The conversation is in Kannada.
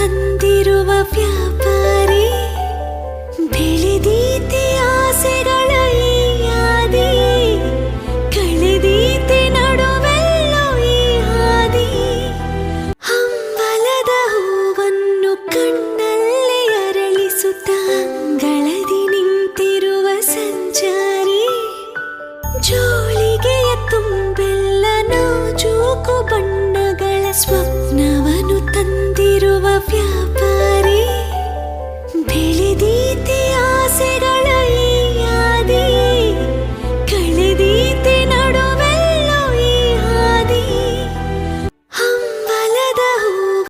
ತಂದಿರುವ ವ್ಯಾಪಾರಿ ಬೆಳೆದೀತೆ ಆಸೆಗಳ ಈ ಹಾದಿ ಕಳೆದೀತೆ ನಡುವೆಲ್ಲೋ ಈ ಹಾದಿ ಹಂಬಲದ ಹೂವನ್ನು ಕಣ್ಣಲ್ಲೇ ಅರಳಿಸುತ್ತ ಅಂಗಳದಿ ನಿಂತಿರುವ ಸಂಚಾರಿ ಜೋಳಿಗೆಯ ತುಂಬೆಲ್ಲ ನಾಜೂಕು ಬಣ್ಣಗಳ ಸ್ವಪ್ನವನ್ನು ತಂದಿರುವ ವ್ಯಾಪಾರಿ